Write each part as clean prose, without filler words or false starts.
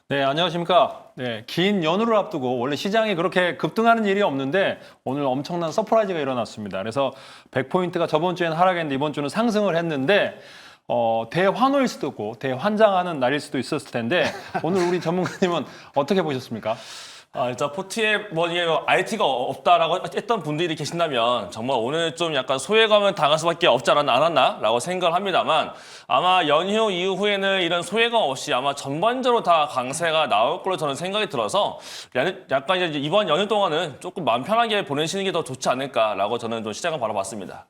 네, 안녕하십니까. 네, 긴 연휴를 앞두고 원래 시장이 그렇게 급등하는 일이 없는데 오늘 엄청난 서프라이즈가 일어났습니다. 그래서 100포인트가 저번 주에는 하락했는데 이번 주는 상승을 했는데 대환호일 수도 있고 대환장하는 날일 수도 있었을 텐데 오늘 우리 전문가님은 어떻게 보셨습니까? 일단 포트에 뭐 이게 IT가 없다라고 했던 분들이 계신다면 정말 오늘 좀 약간 소외감을 당할 수밖에 없지 않았나라고 생각을 합니다만 아마 연휴 이후에는 이런 소외감 없이 아마 전반적으로 다 강세가 나올 걸로 저는 생각이 들어서 약간 이제 이번 연휴 동안은 조금 마음 편하게 보내시는 게 더 좋지 않을까라고 저는 좀 시장을 바라봤습니다.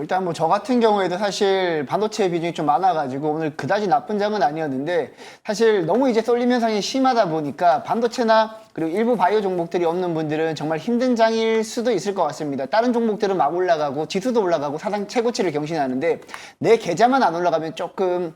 일단 저 같은 경우에도 사실 반도체 비중이 좀 많아가지고 오늘 그다지 나쁜 장은 아니었는데 사실 너무 이제 쏠림 현상이 심하다 보니까 반도체나 그리고 일부 바이오 종목들이 없는 분들은 정말 힘든 장일 수도 있을 것 같습니다. 다른 종목들은 막 올라가고 지수도 올라가고 사상 최고치를 경신하는데 내 계좌만 안 올라가면 조금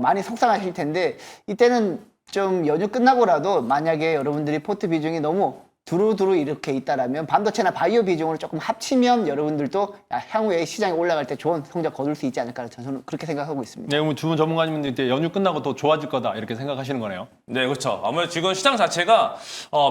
많이 속상하실 텐데 이때는 좀 연휴 끝나고라도 만약에 여러분들이 포트 비중이 너무 두루두루 이렇게 있다라면 반도체나 바이오 비중을 조금 합치면 여러분들도 향후에 시장이 올라갈 때 좋은 성적 거둘 수 있지 않을까 저는 그렇게 생각하고 있습니다. 네, 오늘 두 분 전문가님은 이제 연휴 끝나고 더 좋아질 거다 이렇게 생각하시는 거네요. 네, 그렇죠. 아무래도 지금 시장 자체가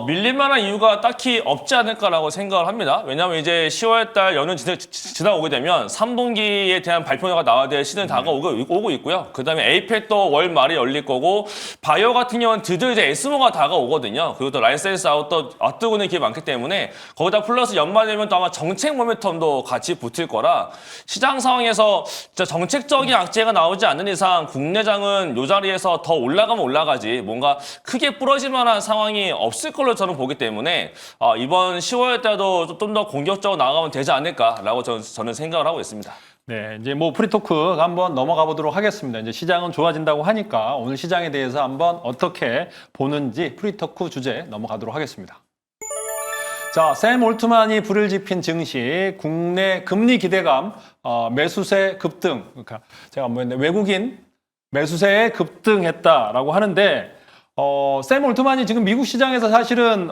밀릴 만한 이유가 딱히 없지 않을까라고 생각을 합니다. 왜냐하면 이제 10월 달 연휴 지나오게 되면 3분기에 대한 발표가 나와야 될 시즌이 다가오고 있고요. 그다음에 에이펙도 월 말에 열릴 거고 바이오 같은 경우는 드디어 이제 에스모가 다가오거든요. 그리고 또 라이센스 아웃도 앞두고 있는 게 많기 때문에 거기다 플러스 연말 되면 또 아마 정책 모멘텀도 같이 붙을 거라 시장 상황에서 진짜 정책적인 악재가 나오지 않는 이상 국내장은 이 자리에서 더 올라가면 올라가지 뭔가 크게 부러질 만한 상황이 없을 걸로 저는 보기 때문에 이번 10월 달도 좀 더 공격적으로 나가면 되지 않을까라고 저는 생각을 하고 있습니다. 네, 이제 프리토크 한번 넘어가 보도록 하겠습니다. 이제 시장은 좋아진다고 하니까 오늘 시장에 대해서 한번 어떻게 보는지 프리토크 주제 넘어가도록 하겠습니다. 자, 샘 올트만이 불을 지핀 증시, 국내 금리 기대감, 매수세 급등. 그러니까 제가 외국인 매수세에 급등했다라고 하는데, 샘 올트만이 지금 미국 시장에서 사실은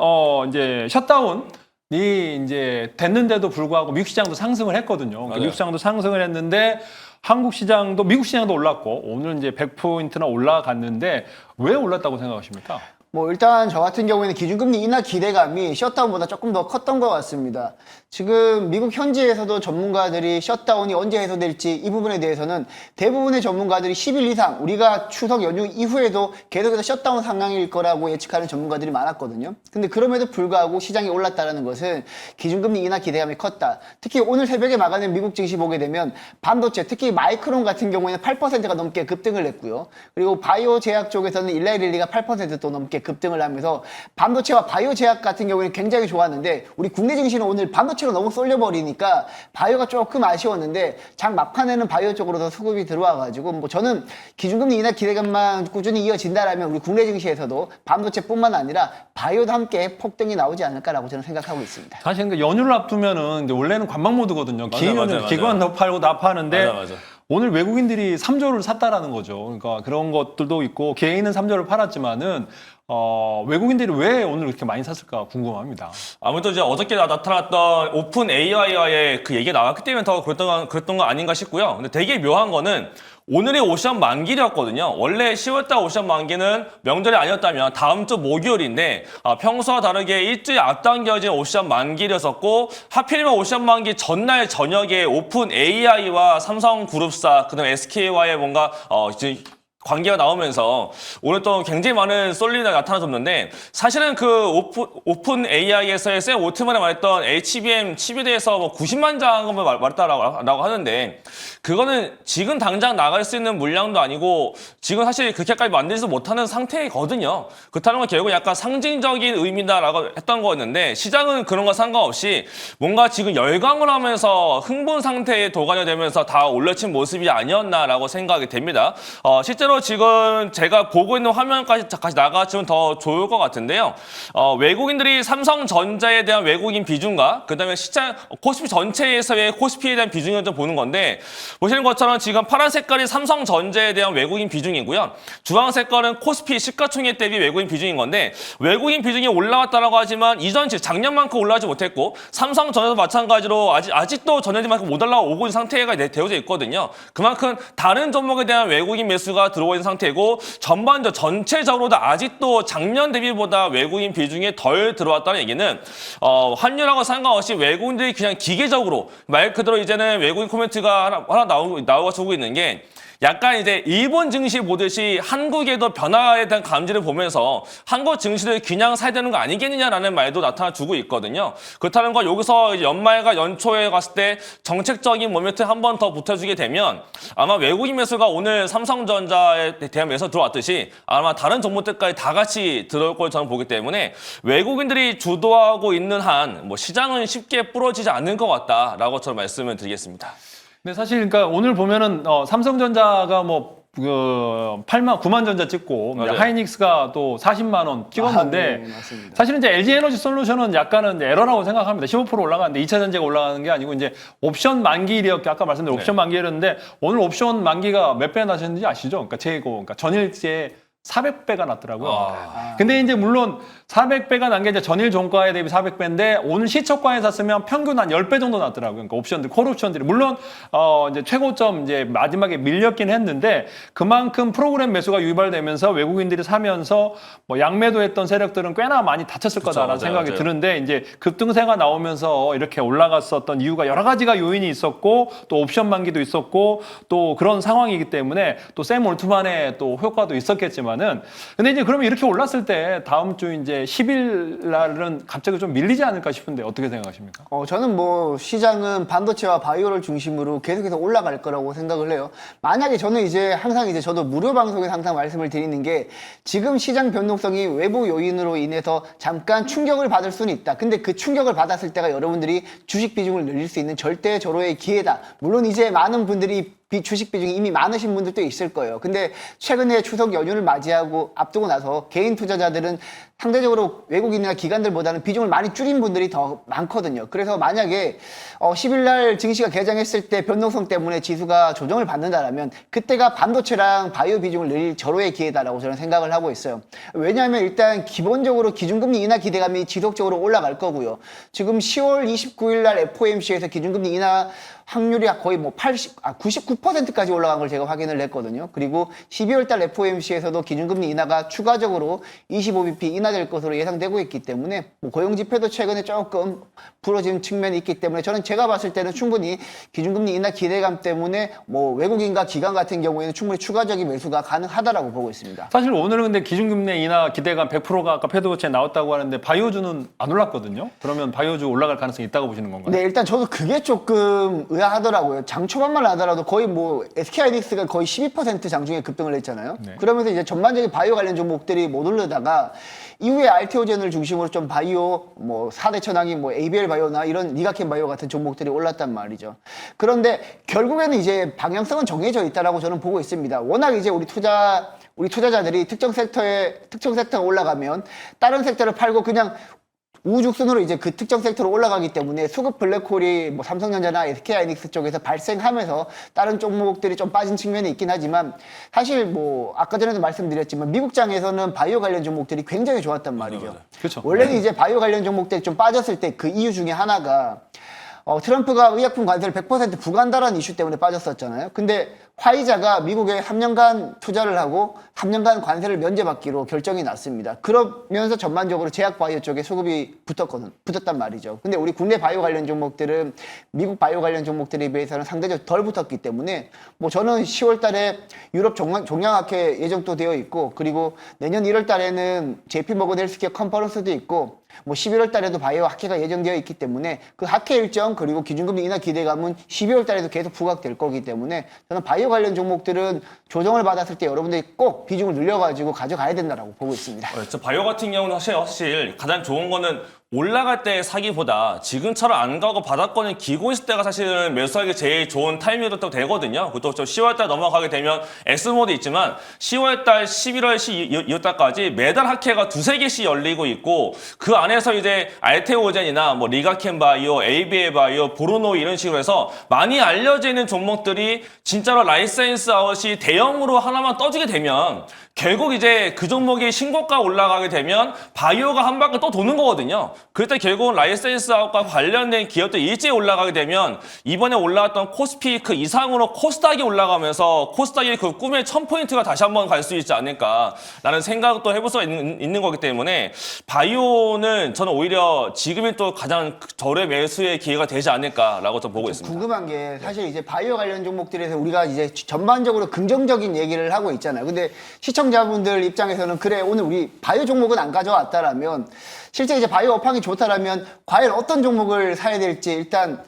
이제 셧다운이 이제 됐는데도 불구하고 미국 시장도 상승을 했거든요. 그러니까 미국 시장도 상승을 했는데 한국 시장도 미국 시장도 올랐고 오늘 이제 100포인트나 올라갔는데 왜 올랐다고 생각하십니까? 일단 저 같은 경우에는 기준금리 인하 기대감이 셧다운보다 조금 더 컸던 것 같습니다. 지금 미국 현지에서도 전문가들이 셧다운이 언제 해소될지 이 부분에 대해서는 대부분의 전문가들이 10일 이상 우리가 추석 연휴 이후에도 계속해서 셧다운 상황일 거라고 예측하는 전문가들이 많았거든요. 근데 그럼에도 불구하고 시장이 올랐다는 것은 기준금리 인하 기대감이 컸다. 특히 오늘 새벽에 마감된 미국 증시 보게 되면 반도체, 특히 마이크론 같은 경우에는 8%가 넘게 급등을 했고요. 그리고 바이오 제약 쪽에서는 일라이 릴리가 8%또 넘게 급등을 하면서 반도체와 바이오 제약 같은 경우에는 굉장히 좋았는데 우리 국내 증시는 오늘 반도체로 너무 쏠려버리니까 바이오가 조금 아쉬웠는데 장 막판에는 바이오 쪽으로 더 수급이 들어와가지고 저는 기준금리 인하 기대감만 꾸준히 이어진다라면 우리 국내 증시에서도 반도체뿐만 아니라 바이오도 함께 폭등이 나오지 않을까라고 저는 생각하고 있습니다. 사실 그 연휴를 앞두면은 이제 원래는 관망 모드거든요. 긴 연휴 기관도 팔고 다 파는데 맞아. 오늘 외국인들이 3조를 샀다라는 거죠. 그러니까 그런 것들도 있고 개인은 3조를 팔았지만은 외국인들이 왜 오늘 이렇게 많이 샀을까 궁금합니다. 아무래도 이제 어저께 나타났던 오픈 AI와의 그 얘기가 나왔기 때문에 더 그랬던 거 아닌가 싶고요. 근데 되게 묘한 거는 오늘이 오션 만기였거든요. 원래 10월달 오션 만기는 명절이 아니었다면 다음 주 목요일인데 평소와 다르게 일주일 앞당겨진 오션 만기였었고 하필이면 오션 만기 전날 저녁에 오픈 AI와 삼성그룹사 그다음 SK와의 뭔가 이제 관계가 나오면서 오늘 또 굉장히 많은 쏠림이 나타나줬는데 사실은 그 오픈 AI에서의 샘 올트만이 말했던 HBM 칩에 대해서 90만 장을 말했다라고 하는데 그거는 지금 당장 나갈 수 있는 물량도 아니고 지금 사실 그렇게까지 만들지 못하는 상태거든요. 그렇다는 건 결국 약간 상징적인 의미다라고 했던 거였는데 시장은 그런 거 상관없이 뭔가 지금 열광을 하면서 흥분 상태에 도가니 되면서 다 올려친 모습이 아니었나라고 생각이 됩니다. 실제로 지금 제가 보고 있는 화면까지 같이 나가주면 더 좋을 것 같은데요. 외국인들이 삼성전자에 대한 외국인 비중과 그다음에 시장 코스피 전체에서의 코스피에 대한 비중을 좀 보는 건데 보시는 것처럼 지금 파란 색깔이 삼성전자에 대한 외국인 비중이고요. 주황 색깔은 코스피 시가총액 대비 외국인 비중인 건데 외국인 비중이 올라왔다라고 하지만 이전 작년만큼 올라가지 못했고 삼성전자도 마찬가지로 아직도 전년만큼 못 올라오고 있는 상태가 되어져 있거든요. 그만큼 다른 종목에 대한 외국인 매수가 들어오고 있는 상태고 전체적으로도 아직도 작년 대비보다 외국인 비중이 덜 들어왔다는 얘기는 환율하고 상관없이 외국인들이 그냥 기계적으로 말 그대로 이제는 외국인 코멘트가 하나 나오고 있는 게 약간 이제 일본 증시 보듯이 한국에도 변화에 대한 감지를 보면서 한국 증시를 그냥 사야 되는 거 아니겠느냐라는 말도 나타나주고 있거든요. 그렇다는 건 여기서 연말과 연초에 갔을 때 정책적인 모멘트 한 번 더 붙여주게 되면 아마 외국인 매수가 오늘 삼성전자에 대한 매수 들어왔듯이 아마 다른 종목들까지 다 같이 들어올 걸 저는 보기 때문에 외국인들이 주도하고 있는 한 뭐 시장은 쉽게 부러지지 않는 것 같다라고 저는 말씀을 드리겠습니다. 근데 사실 그러니까 오늘 보면은 삼성전자가 뭐 9만 전자 찍고 맞아요. 하이닉스가 또 40만 원 찍었는데 네, 맞습니다. 사실은 이제 LG 에너지 솔루션은 약간은 이제 에러라고 생각합니다. 15% 올라가는데 2차 전지가 올라가는 게 아니고 이제 옵션 만기일이었기 아까 말씀드린 옵션 만기일이었는데 오늘 옵션 만기가 몇 배나 나셨는지 아시죠? 그러니까 그러니까 전일치에 400배가 났더라고요. 근데 이제 물론 400배가 난 게 이제 전일 종가에 대비 400배인데 오늘 시초가에 샀으면 평균 한 10배 정도 났더라고요. 그러니까 옵션들, 콜 옵션들이 물론 이제 최고점 이제 마지막에 밀렸긴 했는데 그만큼 프로그램 매수가 유발되면서 외국인들이 사면서 뭐 양매도했던 세력들은 꽤나 많이 다쳤을 거다라는 생각이 맞아요. 드는데 이제 급등세가 나오면서 이렇게 올라갔었던 이유가 여러 가지가 요인이 있었고 또 옵션 만기도 있었고 또 그런 상황이기 때문에 또 샘 올트만의 또 효과도 있었겠지만 근데 이제 그러면 이렇게 올랐을 때 다음 주 이제 10일 날은 갑자기 좀 밀리지 않을까 싶은데 어떻게 생각하십니까? 저는 뭐 시장은 반도체와 바이오를 중심으로 계속해서 올라갈 거라고 생각을 해요. 만약에 저는 이제 항상 이제 저도 무료 방송에서 항상 말씀을 드리는 게 지금 시장 변동성이 외부 요인으로 인해서 잠깐 충격을 받을 수는 있다. 근데 그 충격을 받았을 때가 여러분들이 주식 비중을 늘릴 수 있는 절대 절호의 기회다. 물론 이제 많은 분들이 주식 비중이 이미 많으신 분들도 있을 거예요. 근데 최근에 추석 연휴를 맞이하고 앞두고 나서 개인 투자자들은 상대적으로 외국인이나 기관들보다는 비중을 많이 줄인 분들이 더 많거든요. 그래서 만약에 10일 날 증시가 개장했을 때 변동성 때문에 지수가 조정을 받는다라면 그때가 반도체랑 바이오 비중을 늘릴 절호의 기회다라고 저는 생각을 하고 있어요. 왜냐하면 일단 기본적으로 기준금리 인하 기대감이 지속적으로 올라갈 거고요. 지금 10월 29일 날 FOMC에서 기준금리 인하 확률이 거의 뭐 99%까지 올라간 걸 제가 확인을 했거든요. 그리고 12월 달 FOMC에서도 기준금리 인하가 추가적으로 25bp 인하될 것으로 예상되고 있기 때문에 뭐 고용지표도 최근에 조금 부러진 측면이 있기 때문에 저는 제가 봤을 때는 충분히 기준금리 인하 기대감 때문에 뭐 외국인과 기관 같은 경우에는 충분히 추가적인 매수가 가능하다라고 보고 있습니다. 사실 오늘은 근데 기준금리 인하 기대감 100%가 아까 패드워치에 나왔다고 하는데 바이오주는 안 올랐거든요. 그러면 바이오주 올라갈 가능성이 있다고 보시는 건가요? 네, 일단 저도 그게 조금 의아하더라고요. 장 초반만 하더라도 거의 뭐 SK하이닉스가 거의 12% 장중에 급등을 했잖아요. 네. 그러면서 이제 전반적인 바이오 관련 종목들이 못 오르다가 이후에 알테오젠을 중심으로 좀 바이오, 뭐 4대 천왕이 뭐 ABL 바이오나 이런 리가켄 바이오 같은 종목들이 올랐단 말이죠. 그런데 결국에는 이제 방향성은 정해져 있다라고 저는 보고 있습니다. 워낙 이제 우리 투자자들이 특정 섹터가 올라가면 다른 섹터를 팔고 그냥 우후죽순으로 이제 그 특정 섹터로 올라가기 때문에 수급 블랙홀이 뭐 삼성전자나 SK하이닉스 쪽에서 발생하면서 다른 종목들이 좀 빠진 측면이 있긴 하지만 사실 뭐 아까 전에도 말씀드렸지만 미국장에서는 바이오 관련 종목들이 굉장히 좋았단 말이죠. 그렇죠. 원래는 이제 바이오 관련 종목들이 좀 빠졌을 때 그 이유 중에 하나가 트럼프가 의약품 관세를 100% 부과한다라는 이슈 때문에 빠졌었잖아요. 근데 화이자가 미국에 3년간 투자를 하고 3년간 관세를 면제받기로 결정이 났습니다. 그러면서 전반적으로 제약 바이오 쪽에 수급이 붙었단 말이죠. 근데 우리 국내 바이오 관련 종목들은 미국 바이오 관련 종목들에 비해서는 상대적으로 덜 붙었기 때문에 뭐 저는 10월 달에 유럽 종양학회 예정도 되어 있고 그리고 내년 1월 달에는 JP모건 헬스케어 컨퍼런스도 있고 뭐 11월 달에도 바이오 학회가 예정되어 있기 때문에 그 학회 일정 그리고 기준금리 인하 기대감은 12월 달에도 계속 부각될 거기 때문에 저는 바이오 관련 종목들은 조정을 받았을 때 여러분들이 꼭 비중을 늘려가지고 가져가야 된다라고 보고 있습니다. 저 바이오 같은 경우는 사실 가장 좋은 거는 올라갈 때 사기보다 지금처럼 안 가고 바닥권을 기고 있을 때가 사실은 매수하기 제일 좋은 타이밍이었다고 되거든요. 그것도 10월달 넘어가게 되면 X모드 있지만 10월달, 11월, 12월달까지 매달 학회가 2-3개씩 열리고 있고 그 안에서 이제 알테오젠이나 뭐 리가켄 바이오, ABL 바이오, 보르노 이런 식으로 해서 많이 알려져 있는 종목들이 진짜로 라이센스 아웃이 대형으로 하나만 떠주게 되면 결국 이제 그 종목이 신고가 올라가게 되면 바이오가 한 바퀴 또 도는 거거든요. 그때 결국은 라이센스 아웃과 관련된 기업들이 일제히 올라가게 되면 이번에 올라왔던 코스피 그 이상으로 코스닥이 올라가면서 코스닥이 그 꿈의 1000포인트가 다시 한번 갈 수 있지 않을까라는 생각도 해볼 수가 있는 거기 때문에 바이오는 저는 오히려 지금이 또 가장 저렴 매수의 기회가 되지 않을까라고 좀 보고 있습니다. 궁금한 게 사실 이제 바이오 관련 종목들에서 우리가 이제 전반적으로 긍정적인 얘기를 하고 있잖아요. 근데 시청자분들 입장에서는 그래 오늘 우리 바이오 종목은 안 가져왔다라면 실제 이제 바이오 업황이 좋다라면 과연 어떤 종목을 사야 될지 일단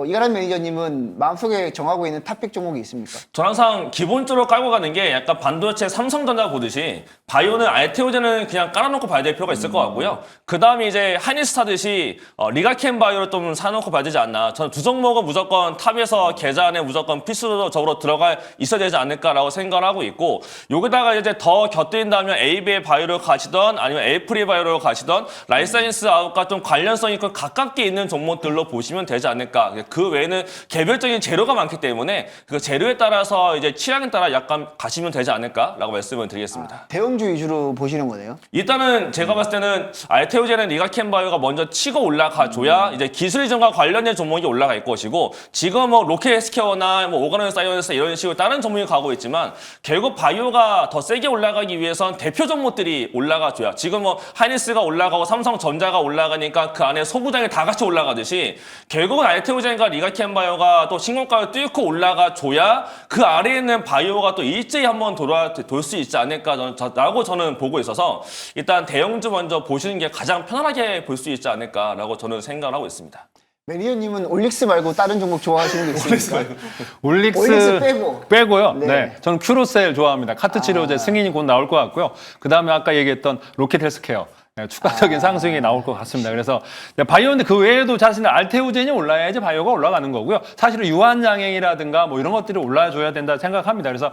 이가람 매니저님은 마음속에 정하고 있는 탑픽 종목이 있습니까? 전 항상 기본적으로 깔고 가는 게 약간 반도체 삼성전자 보듯이 바이오는 알테오제는 그냥 깔아놓고 봐야 될 필요가 있을 것 같고요. 그 다음에 이제 하니스타듯이 리가켄 바이오를 좀 사놓고 봐야 되지 않나. 저는 두 종목은 무조건 탑에서 계좌 안에 무조건 필수적으로 들어가 있어야 되지 않을까라고 생각을 하고 있고 여기다가 이제 더 곁들인다면 AB 바이오를 가시던 아니면 에이프리 바이오를 가시던 라이사이언스 아웃과 좀 관련성 있고 가깝게 있는 종목들로 보시면 되지 않을까. 그 외에는 개별적인 재료가 많기 때문에 그 재료에 따라서 이제 취향에 따라 약간 가시면 되지 않을까라고 말씀을 드리겠습니다. 대형주 위주로 보시는 거네요. 일단은 제가 봤을 때는 알테오제는 리가켄 바이오가 먼저 치고 올라가줘야 이제 기술 이전과 관련된 종목이 올라갈 것이고 지금 뭐 로켓스퀘어나 뭐 오가노 사이언스 이런 식으로 다른 종목이 가고 있지만 결국 바이오가 더 세게 올라가기 위해선 대표 종목들이 올라가줘야 지금 뭐 하이니스가 올라가고 삼성전자가 올라가니까 그 안에 소부장이 다 같이 올라가듯이 결국은 알테오제가 리가켄 바이오가 또 신고가를 뚫고 올라가줘야 그 아래에 있는 바이오가 또 일제히 한번 돌 수 있지 않을까라고 저는 보고 있어서 일단 대형주 먼저 보시는 게 가장 편안하게 볼 수 있지 않을까라고 저는 생각을 하고 있습니다. 매니저님은 올릭스 말고 다른 종목 좋아하시는 게 있습니까? 올릭스 빼고요. 네. 네. 저는 큐로셀 좋아합니다. 카트 치료제 승인이 곧 나올 것 같고요. 그 다음에 아까 얘기했던 로켓 헬스케어. 네, 추가적인 상승이 나올 것 같습니다. 그래서 바이오인데 그 외에도 자신의 알테오젠이 올라야지 바이오가 올라가는 거고요. 사실은 유한양행이라든가 뭐 이런 것들이 올라줘야 된다 생각합니다. 그래서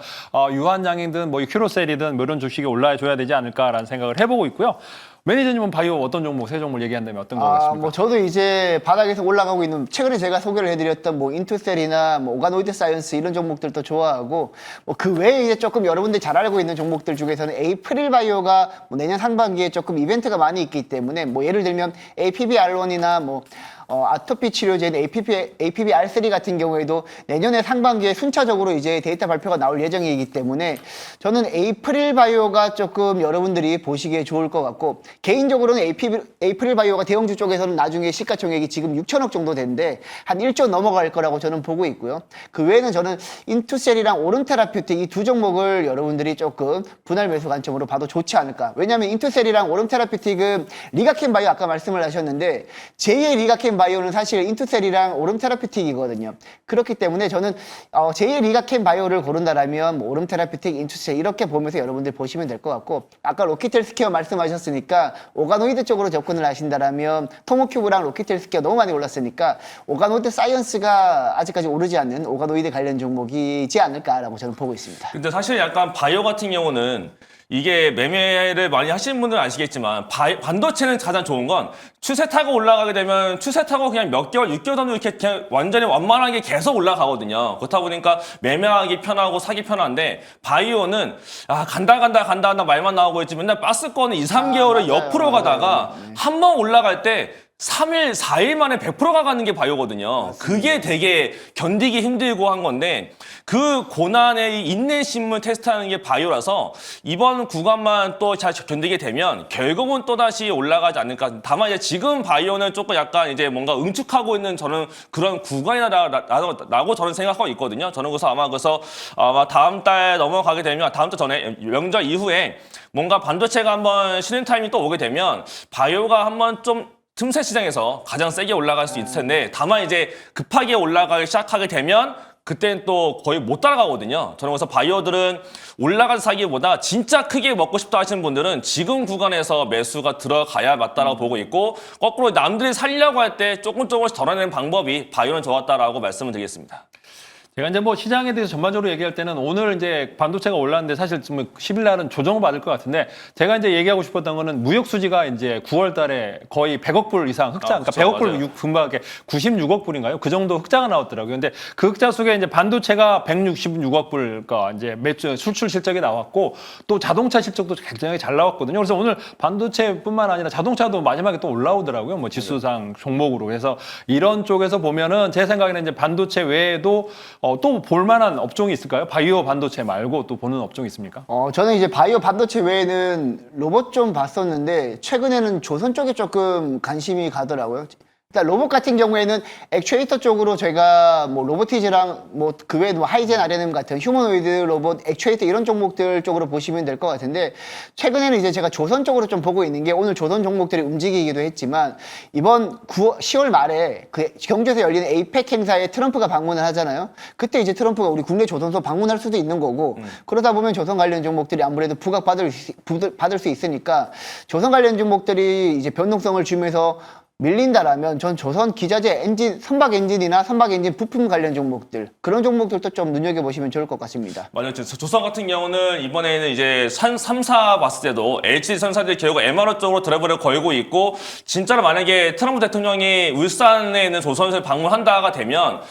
유한양행든 뭐 큐로셀이든 뭐 이런 주식이 올라줘야 되지 않을까라는 생각을 해보고 있고요. 매니저님은 바이오 어떤 종목, 세 종목을 얘기한다면 어떤 거 같습니까? 뭐 저도 이제 바닥에서 올라가고 있는 최근에 제가 소개를 해드렸던 뭐 인투셀이나 뭐 오가노이드 사이언스 이런 종목들도 좋아하고 뭐 그 외에 이제 조금 여러분들이 잘 알고 있는 종목들 중에서는 에이프릴 바이오가 뭐 내년 상반기에 조금 이벤트가 많이 있기 때문에 뭐 예를 들면 APBR1이나 뭐 아토피 치료제인 APBR3 같은 경우에도 내년에 상반기에 순차적으로 이제 데이터 발표가 나올 예정이기 때문에 저는 에이프릴 바이오가 조금 여러분들이 보시기에 좋을 것 같고 개인적으로는 에이프릴 바이오가 대형주 쪽에서는 나중에 시가총액이 지금 6천억 정도 되는데 한 1조 넘어갈 거라고 저는 보고 있고요. 그 외에는 저는 인투셀이랑 오름테라퓨틱 이 두 종목을 여러분들이 조금 분할 매수 관점으로 봐도 좋지 않을까. 왜냐하면 인투셀이랑 오름테라퓨틱은 리가켄 바이오 아까 말씀을 하셨는데 제2의 리가켄 바이오는 사실 인투셀이랑 오름테라퓨틱이거든요. 그렇기 때문에 저는 제2의 리가켄 바이오를 고른다라면 뭐 오름테라퓨틱, 인투셀 이렇게 보면서 여러분들 보시면 될 것 같고 아까 로키텔스퀘어 말씀하셨으니까 오가노이드 쪽으로 접근을 하신다라면 토모큐브랑 로키텔스퀘어 너무 많이 올랐으니까 오가노이드 사이언스가 아직까지 오르지 않는 오가노이드 관련 종목이지 않을까라고 저는 보고 있습니다. 근데 사실 약간 바이오 같은 경우는 이게 매매를 많이 하시는 분들은 아시겠지만 반도체는 가장 좋은 건 추세 타고 올라가게 되면 추세 타고 그냥 몇 개월, 6개월 정도 이렇게 그냥 완전히 완만하게 계속 올라가거든요. 그렇다 보니까 매매하기 편하고 사기 편한데 바이오는 간다 말만 나오고 있지 맨날 박스권은 2, 3개월을 옆으로 가다가 한 번 올라갈 때 3일, 4일 만에 100%가 가는 게 바이오거든요. 그게 되게 견디기 힘들고 한 건데 그 고난의 인내심을 테스트하는 게 바이오라서 이번 구간만 또 잘 견디게 되면 결국은 또다시 올라가지 않을까. 다만 이제 지금 바이오는 조금 약간 이제 뭔가 응축하고 있는 저는 그런 구간이라고 저는 생각하고 있거든요. 저는 그래서 아마 다음 달 넘어가게 되면 다음 달 전에 명절 이후에 뭔가 반도체가 한번 쉬는 타임이 또 오게 되면 바이오가 한번 좀 틈새 시장에서 가장 세게 올라갈 수 있을 텐데 다만 이제 급하게 올라가기 시작하게 되면 그때는 또 거의 못 따라가거든요. 저는 그래서 바이오들은 올라가서 사기보다 진짜 크게 먹고 싶다 하시는 분들은 지금 구간에서 매수가 들어가야 맞다라고 보고 있고 거꾸로 남들이 살려고 할 때 조금씩 덜어내는 방법이 바이오는 좋았다라고 말씀을 드리겠습니다. 제가 이제 뭐 시장에 대해서 전반적으로 얘기할 때는 오늘 이제 반도체가 올랐는데 사실 지금 10일 날은 조정을 받을 것 같은데 제가 이제 얘기하고 싶었던 거는 무역 수지가 이제 9월 달에 거의 100억 불 이상 흑자, 그러니까 그렇죠. 100억 불 맞아요. 근방에 96억 불인가요? 그 정도 흑자가 나왔더라고요. 근데 그 흑자 속에 이제 반도체가 166억 불가 이제 매출 수출 실적이 나왔고 또 자동차 실적도 굉장히 잘 나왔거든요. 그래서 오늘 반도체뿐만 아니라 자동차도 마지막에 또 올라오더라고요. 뭐 지수상 종목으로. 그래서 이런 쪽에서 보면은 제 생각에는 이제 반도체 외에도 또 볼만한 업종이 있을까요? 바이오 반도체 말고 또 보는 업종이 있습니까? 저는 이제 바이오 반도체 외에는 로봇 좀 봤었는데 최근에는 조선 쪽에 조금 관심이 가더라고요. 일단 로봇 같은 경우에는 액추에이터 쪽으로 제가 뭐 로보티즈랑 뭐 그 외에도 뭐 하이젠 RNM 같은 휴머노이드 로봇 액추에이터 이런 종목들 쪽으로 보시면 될 것 같은데 최근에는 이제 제가 조선 쪽으로 좀 보고 있는 게 오늘 조선 종목들이 움직이기도 했지만 이번 10월 말에 그 경주에서 열리는 에이펙 행사에 트럼프가 방문을 하잖아요. 그때 이제 트럼프가 우리 국내 조선소 방문할 수도 있는 거고 그러다 보면 조선 관련 종목들이 아무래도 부각받을 수 있으니까 조선 관련 종목들이 이제 변동성을 주면서 밀린다라면 전 조선 기자재 엔진, 선박 엔진이나 선박 엔진 부품 관련 종목들 그런 종목들도 좀 눈여겨보시면 좋을 것 같습니다. 맞아요. 조선 같은 경우는 이번에는 이제 3사 봤을 때도 LG 선사들이 결국 MRO 쪽으로 드라이브를 걸고 있고 진짜로 만약에 트럼프 대통령이 울산에 있는 조선소에 방문한다가 되면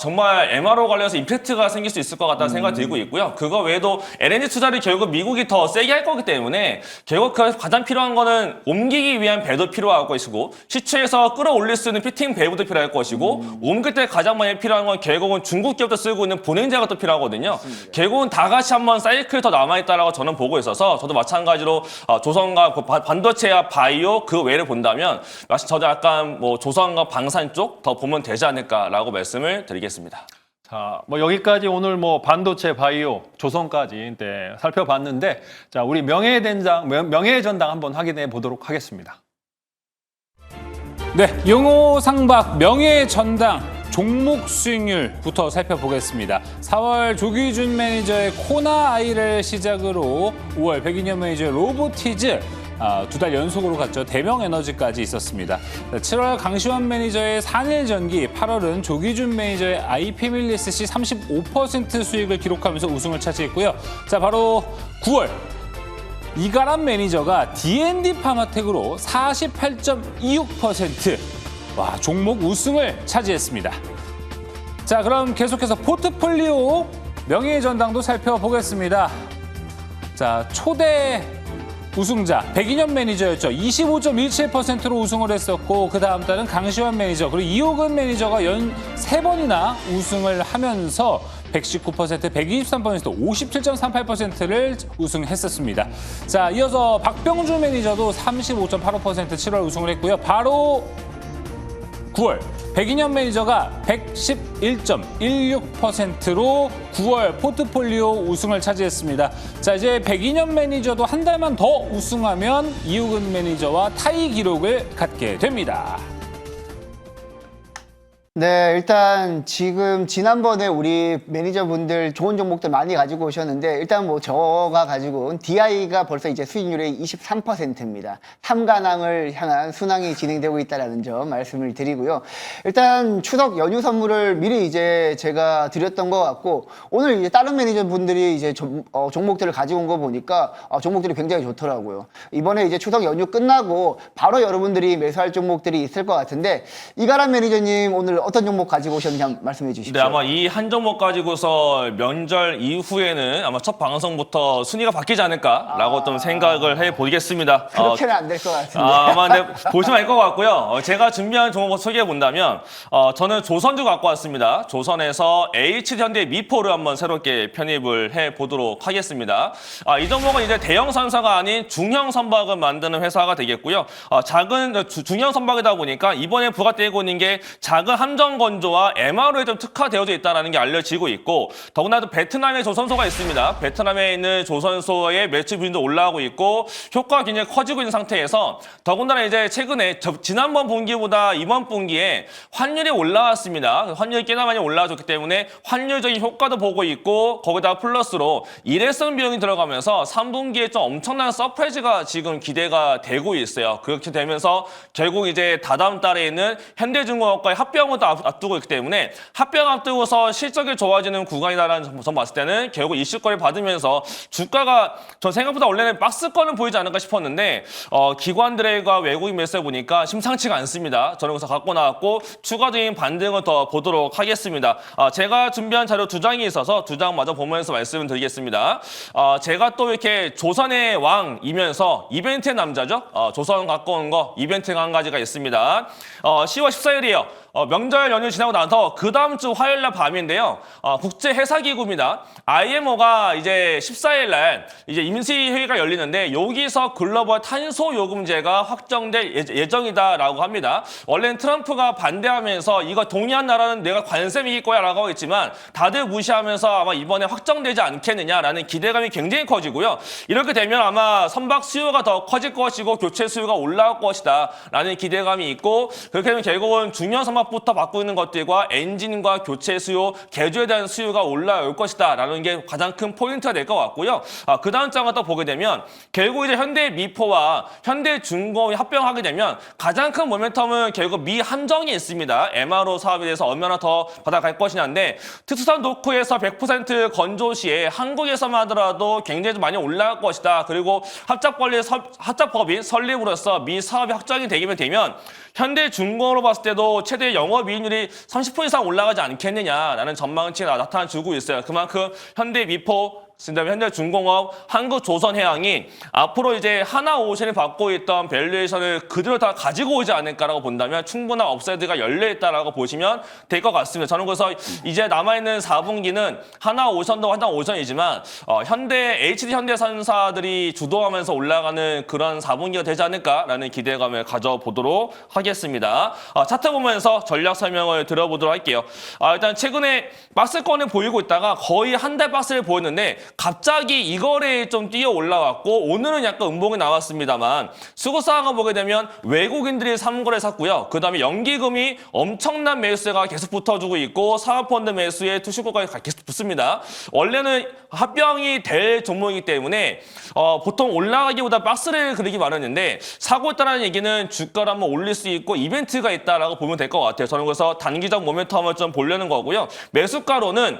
정말 MRO 관련해서 임팩트가 생길 수 있을 것 같다는 생각이 들고 있고요. 그거 외에도 LNG 투자를 결국 미국이 더 세게 할 거기 때문에 결국 가장 필요한 거는 옮기기 위한 배도 필요할 것이고 시추에서 끌어올릴 수 있는 피팅 밸브도 필요할 것이고 옮길 때 가장 많이 필요한 건 결국은 중국 기업도 쓰고 있는 분해제가 또 필요하거든요. 맞습니다. 결국은 다 같이 한번 사이클이 더 남아있다라고 저는 보고 있어서 저도 마찬가지로 조선과 반도체와 바이오 그 외를 본다면 저도 약간 뭐 조선과 방산 쪽 더 보면 되지 않을까라고 말씀을 드리겠습니다. 자, 뭐 여기까지 오늘 뭐 반도체, 바이오, 조선까지 살펴봤는데 자, 우리 명예의 전당 한번 확인해 보도록 하겠습니다. 네, 용호상박 명예의 전당 종목 수익률부터 살펴보겠습니다. 4월 조기준 매니저의 코나아이를 시작으로 5월 백인현 매니저의 로보티즈 2달 연속으로 갔죠. 대명에너지까지 있었습니다. 7월 강시환 매니저의 산일전기, 8월은 조기준 매니저의 IP밀리스C 35% 수익을 기록하면서 우승을 차지했고요. 자, 바로 9월 이가람 매니저가 D&D 파마텍으로 48.26% 와, 종목 우승을 차지했습니다. 자, 그럼 계속해서 포트폴리오 명예의 전당도 살펴보겠습니다. 자, 초대 우승자 백인현 매니저였죠. 25.17%로 우승을 했었고 그 다음 달은 강시환 매니저 그리고 이호근 매니저가 연 3번이나 우승을 하면서 119%, 123%, 57.38%를 우승했었습니다. 자, 이어서 박병주 매니저도 35.85% 7월 우승을 했고요. 바로 9월 백인현 매니저가 111.16%로 9월 포트폴리오 우승을 차지했습니다. 자, 이제 백인현 매니저도 한 달만 더 우승하면 이우근 매니저와 타이 기록을 갖게 됩니다. 네, 일단 지난번에 우리 매니저분들 좋은 종목들 많이 가지고 오셨는데 일단 뭐 저가 가지고 온 DI가 벌써 이제 수익률이 23%입니다. 3관왕을 향한 순항이 진행되고 있다는 점 말씀을 드리고요. 일단 추석 연휴 선물을 미리 이제 제가 드렸던 것 같고 오늘 이제 다른 매니저분들이 이제 종목들을 가지고 온 거 보니까 종목들이 굉장히 좋더라고요. 이번에 이제 추석 연휴 끝나고 바로 여러분들이 매수할 종목들이 있을 것 같은데 이가람 매니저님 오늘 어떤 종목 가지고 오셨는지 한번 말씀해 주십시오. 네, 아마 이 한 종목 가지고서 명절 이후에는 아마 첫 방송부터 순위가 바뀌지 않을까라고 좀 생각을 해보겠습니다. 그렇게는 안 될 것 같은데. 아마 근데 보시면 알 것 같고요. 제가 준비한 종목을 소개해 본다면 저는 조선주 갖고 왔습니다. 조선에서 HD현대 미포를 한번 새롭게 편입을 해 보도록 하겠습니다. 이 종목은 이제 대형 선사가 아닌 중형 선박을 만드는 회사가 되겠고요. 중형 선박이다 보니까 이번에 부각되고 있는 게 작은 함정 건조와 MRO에 좀 특화되어져 있다는 게 알려지고 있고 더구나 또 베트남에 조선소가 있습니다. 베트남에 있는 조선소의 매출 비중도 올라가고 있고 효과가 굉장히 커지고 있는 상태에서 더군다나 이제 최근에 지난번 분기보다 이번 분기에 환율이 올라왔습니다. 환율이 꽤나 많이 올라와줬기 때문에 환율적인 효과도 보고 있고 거기다 플러스로 일회성 비용이 들어가면서 3분기에 좀 엄청난 서프라이즈가 지금 기대가 되고 있어요. 그렇게 되면서 결국 이제 다다음 달에 있는 현대중공업과의 합병을 또 앞두고 있기 때문에 합병 앞두고서 실적이 좋아지는 구간이다라는 점 봤을 때는 결국 이슈거리 받으면서 주가가 전 생각보다 원래는 박스권은 보이지 않을까 싶었는데 기관들과 외국인 매수해 보니까 심상치가 않습니다. 저는 그래서 갖고 나왔고 추가적인 반등을 더 보도록 하겠습니다. 제가 준비한 자료 2장이 있어서 2장 마저 보면서 말씀을 드리겠습니다. 제가 또 이렇게 조선의 왕이면서 이벤트의 남자죠. 조선 갖고 온 거 이벤트가 한 가지가 있습니다. 10월 14일이에요. 명절 연휴 지나고 나서 그 다음 주 화요일 날 밤인데요. 국제회사기구입니다. IMO가 이제 14일 날 이제 임시회의가 열리는데 여기서 글로벌 탄소 요금제가 확정될 예정이다라고 합니다. 원래는 트럼프가 반대하면서 이거 동의한 나라는 내가 관세 매길 거야라고 하고 있지만 다들 무시하면서 아마 이번에 확정되지 않겠느냐라는 기대감이 굉장히 커지고요. 이렇게 되면 아마 선박 수요가 더 커질 것이고 교체 수요가 올라올 것이다라는 기대감이 있고 그렇게 되면 결국은 중요한 선박부터 바꾸는 것들과 엔진과 교체 수요, 개조에 대한 수요가 올라올 것이다라는 게 가장 큰 포인트가 될 것 같고요. 그 다음 장을 또 보게 되면 결국 이제 현대미포와 현대중공업이 합병하게 되면 가장 큰 모멘텀은 결국 미 함정이 있습니다. MRO 사업에 대해서 얼마나 더 받아갈 것이냐인데 특수산 도크에서 100% 건조 시에 한국에서만 하더라도 굉장히 좀 많이 올라갈 것이다. 그리고 합작법인 설립으로서 미 사업이 확정이 되면 현대중공업으로 봤을 때도 최대 영업이익률이 30% 이상 올라가지 않겠느냐라는 전망치가 나타나주고 있어요. 그만큼 현대미포 그다음에 현대중공업, 한국조선해양이 앞으로 이제 하나오션이 받고 있던 밸류에이션을 그대로 다 가지고 오지 않을까라고 본다면 충분한 업사이드가 열려있다라고 보시면 될 것 같습니다. 저는 그래서 이제 남아있는 4분기는 하나오션도 하나오션이지만 HD 현대산사들이 주도하면서 올라가는 그런 4분기가 되지 않을까라는 기대감을 가져보도록 하겠습니다. 차트 보면서 전략 설명을 들어보도록 할게요. 일단 최근에 박스권을 보이고 있다가 거의 한 달 박스를 보였는데 갑자기 이 거래에 좀 뛰어 올라왔고 오늘은 약간 음봉이 나왔습니다만 수급상황을 보게 되면 외국인들이 3거래 샀고요. 그 다음에 연기금이 엄청난 매수세가 계속 붙어주고 있고 사업펀드 매수에 투시고가 계속 붙습니다. 원래는 합병이 될 종목이기 때문에 보통 올라가기보다 박스를 그리기 마련인데 사고 있다는 얘기는 주가를 한번 올릴 수 있고 이벤트가 있다라고 보면 될 것 같아요. 저는 그래서 단기적 모멘텀을 좀 보려는 거고요. 매수가로는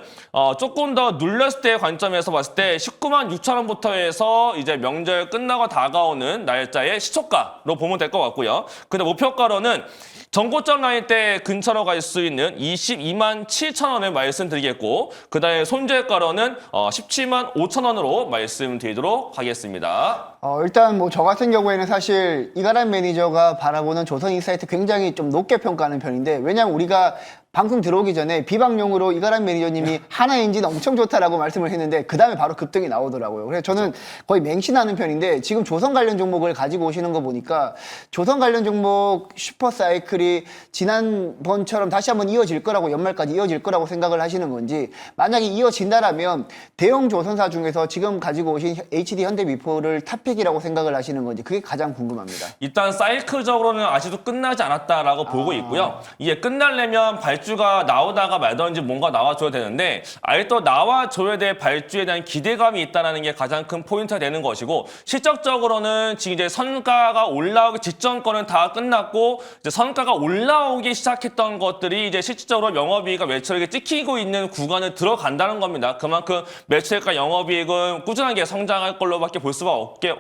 조금 더 눌렸을 때의 관점에서 봤을 때 19만 6천 원부터 해서 이제 명절 끝나고 다가오는 날짜의 시초가로 보면 될 것 같고요. 근데 목표가로는 전고점 라인 때 근처로 갈 수 있는 22만 7천 원을 말씀드리겠고 그 다음에 손절가로는 17만 5천 원으로 말씀드리도록 하겠습니다. 일단 뭐 저 같은 경우에는 사실 이가람 매니저가 바라보는 조선인사이트 굉장히 좀 높게 평가하는 편인데 왜냐면 우리가 방송 들어오기 전에 비방용으로 이가람 매니저님이 하나 엔진 엄청 좋다라고 말씀을 했는데 그 다음에 바로 급등이 나오더라고요. 그래서 저는 거의 맹신하는 편인데 지금 조선 관련 종목을 가지고 오시는 거 보니까 조선 관련 종목 슈퍼사이클이 지난번처럼 다시 한번 이어질 거라고 연말까지 이어질 거라고 생각을 하시는 건지 만약에 이어진다라면 대형 조선사 중에서 지금 가지고 오신 HD 현대미포를 탑픽이라고 생각을 하시는 건지 그게 가장 궁금합니다. 일단 사이클적으로는 아직도 끝나지 않았다라고 보고 있고요. 이게 끝나려면 발주가 나오다가 말든지 뭔가 나와줘야 되는데 아직도 나와줘야 될 발주에 대한 기대감이 있다는 게 가장 큰 포인트가 되는 것이고 실적적으로는 지금 이제 선가가 올라오기 직전 거는 다 끝났고 이제 선가가 올라오기 시작했던 것들이 이제 실질적으로 영업이익과 매출액이 찍히고 있는 구간을 들어간다는 겁니다. 그만큼 매출액과 영업이익은 꾸준하게 성장할 걸로밖에 볼 수밖에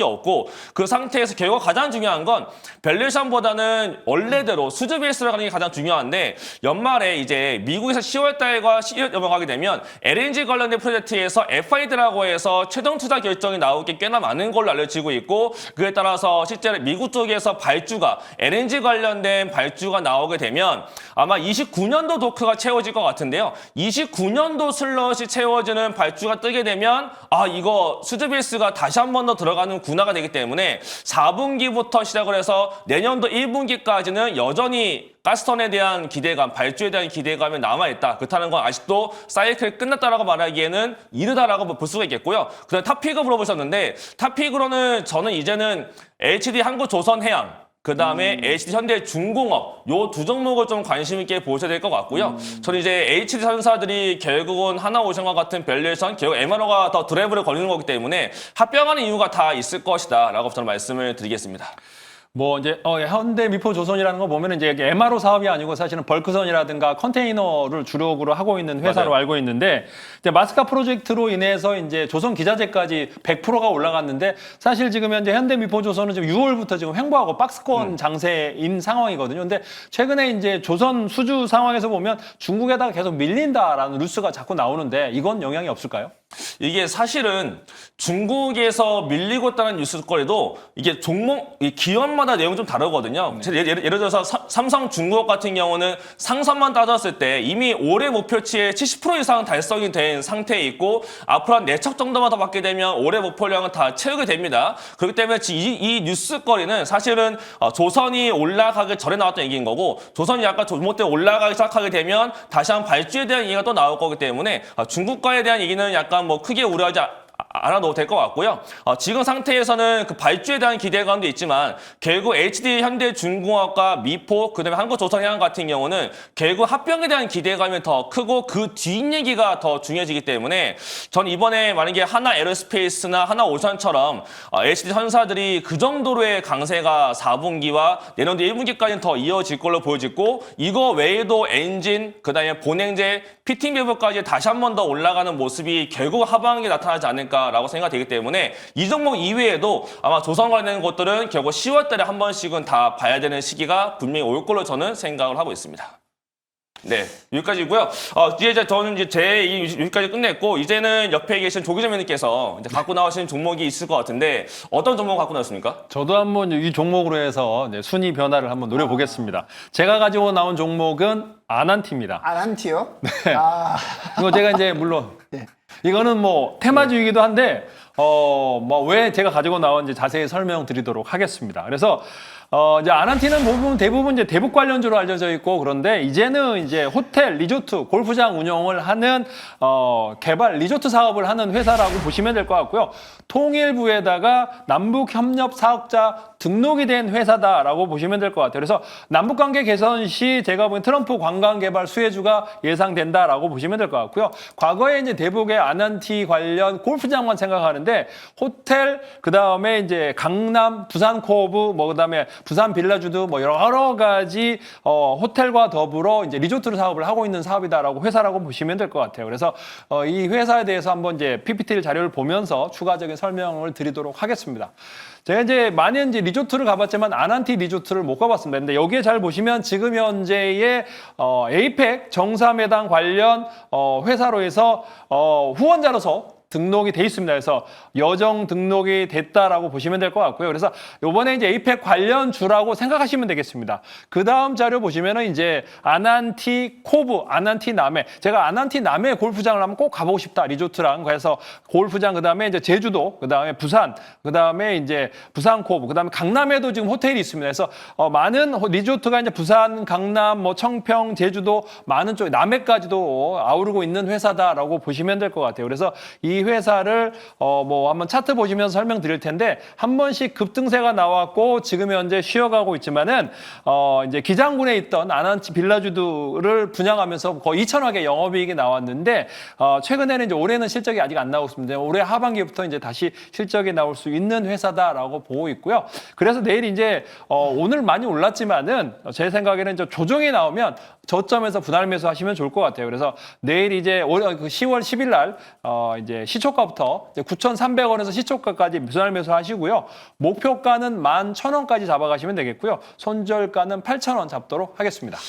없고 그 상태에서 결국 가장 중요한 건 밸류에이션보다는 원래대로 수주 베이스로 가는 게 가장 중요한데 연말에 이제 미국에서 10월 달과 11월 넘어가게 되면 LNG 관련된 프로젝트에서 FID라고 해서 최종 투자 결정이 나올 게 꽤나 많은 걸로 알려지고 있고 그에 따라서 실제로 미국 쪽에서 발주가 LNG 관련된 발주가 나오게 되면 아마 29년도 도크가 채워질 것 같은데요. 29년도 슬롯이 채워지는 발주가 뜨게 되면 이거 수주 베이스가 다시 한 번 더 들어가는 군화가 되기 때문에 4분기부터 시작을 해서 내년도 1분기까지는 여전히 가스턴에 대한 기대감, 발주에 대한 기대감이 남아있다. 그렇다는 건 아직도 사이클이 끝났다라고 말하기에는 이르다라고 볼 수가 있겠고요. 그다음에 탑픽을 물어보셨는데 탑픽으로는 저는 이제는 HD 한국조선해양 그 다음에 HD 현대중공업 요 두 종목을 좀 관심 있게 보셔야 될 것 같고요. 저는 이제 HD 산사들이 결국은 하나오션과 같은 밸류에이션 결국 MRO가 더 드라이브를 걸리는 거기 때문에 합병하는 이유가 다 있을 것이다 라고 저는 말씀을 드리겠습니다. 뭐 이제 현대 미포조선이라는 거 보면 이제 MRO 사업이 아니고 사실은 벌크선이라든가 컨테이너를 주력으로 하고 있는 회사로 맞아요. 알고 있는데 이제 마스카 프로젝트로 인해서 이제 조선 기자재까지 100%가 올라갔는데 사실 지금 현재 현대 미포조선은 지금 6월부터 지금 횡보하고 박스권 장세인 상황이거든요. 근데 최근에 이제 조선 수주 상황에서 보면 중국에다가 계속 밀린다라는 뉴스가 자꾸 나오는데 이건 영향이 없을까요? 이게 사실은 중국에서 밀리고 있다는 뉴스거리도 이게 종목, 이 기업마다 내용이 좀 다르거든요. 예를 들어서 삼성중공업 같은 경우는 상선만 따졌을 때 이미 올해 목표치의 70% 이상 달성이 된 상태에 있고 앞으로 한 4척 정도만 더 받게 되면 올해 목표량은 다 채우게 됩니다. 그렇기 때문에 이 뉴스거리는 사실은 조선이 올라가기 전에 나왔던 얘기인 거고 조선이 약간 조목 때 올라가기 시작하게 되면 다시 한 발주에 대한 얘기가 또 나올 거기 때문에 중국과에 대한 얘기는 약간 뭐 크게 우려하지 않아도 될 것 같고요. 지금 상태에서는 그 발주에 대한 기대감도 있지만 결국 HD 현대중공업과 미포 그다음에 한국조선해양 같은 경우는 결국 합병에 대한 기대감이 더 크고 그 뒷얘기가 더 중요해지기 때문에 전 이번에 만약에 하나 에어스페이스나 하나 오션처럼 HD 선사들이 그 정도로의 강세가 4분기와 내년도 1분기까지는 더 이어질 걸로 보여지고 이거 외에도 엔진 그다음에 본행제 피팅 배부까지 다시 한 번 더 올라가는 모습이 결국 하반기에 나타나지 않을까라고 생각되기 때문에 이 종목 이외에도 아마 조선 관련된 것들은 결국 10월 달에 한 번씩은 다 봐야 되는 시기가 분명히 올 걸로 저는 생각을 하고 있습니다. 네, 여기까지고요. 이제 저는 이제 여기까지 끝냈고 이제는 옆에 계신 조기정 위원님께서 이제 갖고 나오신 종목이 있을 것 같은데 어떤 종목 갖고 나왔습니까? 저도 한번 이 종목으로 해서 이제 순위 변화를 한번 노려보겠습니다. 제가 가지고 나온 종목은 아난티입니다. 아난티요? 네. 이거 제가 이제 물론 이거는 뭐 테마주이기도 한데 뭐 왜 제가 가지고 나왔는지 자세히 설명드리도록 하겠습니다. 그래서 이제 아난티는 보면 대부분 이제 대북 관련주로 알려져 있고 그런데 이제는 이제 호텔, 리조트, 골프장 운영을 하는 개발 리조트 사업을 하는 회사라고 보시면 될 것 같고요. 통일부에다가 남북 협력 사업자 등록이 된 회사다라고 보시면 될 것 같아요. 그래서 남북 관계 개선 시 제가 보기엔 트럼프 관광 개발 수혜주가 예상된다라고 보시면 될 것 같고요. 과거에 이제 대북의 아난티 관련 골프장만 생각하는데 호텔 그다음에 이제 강남, 부산 코브 뭐 그다음에 부산 빌라주도 뭐 여러 가지 호텔과 더불어 이제 리조트 사업을 하고 있는 사업이다라고 회사라고 보시면 될 것 같아요. 그래서 이 회사에 대해서 한번 이제 PPT 자료를 보면서 추가적인 설명을 드리도록 하겠습니다. 제가 이제 많이 이제 리조트를 가봤지만 아난티 리조트를 못 가봤습니다. 근데 여기에 잘 보시면 지금 현재의 에이펙 정상회담 관련 회사로 해서 후원자로서 등록이 돼 있습니다. 그래서 여정 등록이 됐다라고 보시면 될 것 같고요. 그래서 이번에 이제 에이펙 관련주라고 생각하시면 되겠습니다. 그 다음 자료 보시면은 이제 아난티 코브, 아난티 남해. 제가 아난티 남해 골프장을 한번 꼭 가보고 싶다. 리조트랑. 그래서 골프장, 그 다음에 이제 제주도, 그 다음에 부산, 그 다음에 이제 부산 코브, 그 다음에 강남에도 지금 호텔이 있습니다. 그래서 많은 리조트가 이제 부산, 강남, 뭐 청평, 제주도 많은 쪽 남해까지도 아우르고 있는 회사다라고 보시면 될 것 같아요. 그래서 이 회사를 뭐 한번 차트 보시면서 설명드릴 텐데 한 번씩 급등세가 나왔고 지금 현재 쉬어가고 있지만은 이제 기장군에 있던 아난티 빌라주드를 분양하면서 거의 2천억의 영업이익이 나왔는데 최근에는 이제 올해는 실적이 아직 안 나오고 있습니다. 올해 하반기부터 이제 다시 실적이 나올 수 있는 회사다라고 보고 있고요. 그래서 내일 이제 오늘 많이 올랐지만은 제 생각에는 이제 조정이 나오면 저점에서 분할 매수하시면 좋을 것 같아요. 그래서 내일 이제 10월 10일 날 이제 시초가부터 9,300원에서 시초가까지 분할 매수하시고요. 목표가는 11,000원까지 잡아가시면 되겠고요. 손절가는 8,000원 잡도록 하겠습니다.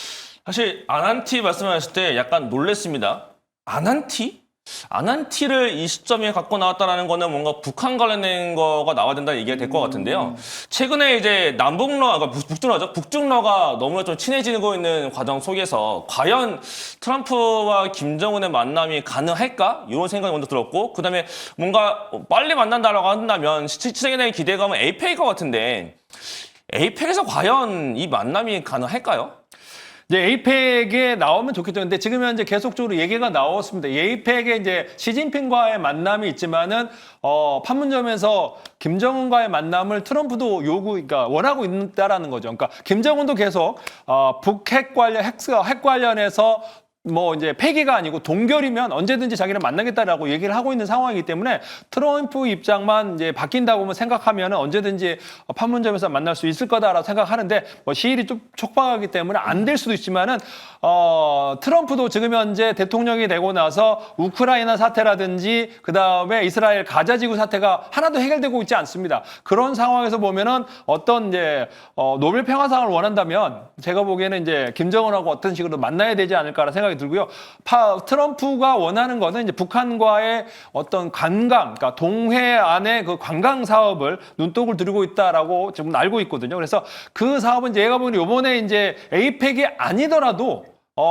사실 아난티 말씀하실 때 약간 놀랬습니다. 아난티? 아난티를 이 시점에 갖고 나왔다라는 거는 뭔가 북한 관련된 거가 나와야 된다는 얘기가 될 것 같은데요. 최근에 이제 남북러, 그러니까 북중러죠. 북중러가 너무나 좀 친해지고 있는 과정 속에서 과연 트럼프와 김정은의 만남이 가능할까? 이런 생각이 먼저 들었고, 그 다음에 뭔가 빨리 만난다라고 한다면 시장에 대한 기대감은 에이펙일 것 같은데, 에이펙에서 과연 이 만남이 가능할까요? 이제 에이펙에 나오면 좋겠죠. 근데 지금 현재 계속적으로 얘기가 나왔습니다. 에이펙에 이제 시진핑과의 만남이 있지만은 판문점에서 김정은과의 만남을 트럼프도 그러니까 원하고 있다라는 거죠. 그러니까 김정은도 계속 북핵 관련해서 뭐 이제 패기가 아니고 동결이면 언제든지 자기를 만나겠다라고 얘기를 하고 있는 상황이기 때문에 트럼프 입장만 이제 바뀐다고 생각하면 언제든지 판문점에서 만날 수 있을 거다라고 생각하는데 뭐 시일이 좀 촉박하기 때문에 안 될 수도 있지만은 트럼프도 지금 현재 대통령이 되고 나서 우크라이나 사태라든지 그 다음에 이스라엘 가자지구 사태가 하나도 해결되고 있지 않습니다. 그런 상황에서 보면은 어떤 이제 노벨 평화상을 원한다면 제가 보기에는 이제 김정은하고 어떤 식으로 만나야 되지 않을까라는 생각이 들고요. 트럼프가 원하는 거는 이제 북한과의 어떤 관광, 그러니까 동해안의 그 관광 사업을 눈독을 들이고 있다라고 지금 알고 있거든요. 그래서 그 사업은 이제 제가 보기에는 이번에 이제 에이펙이 아니더라도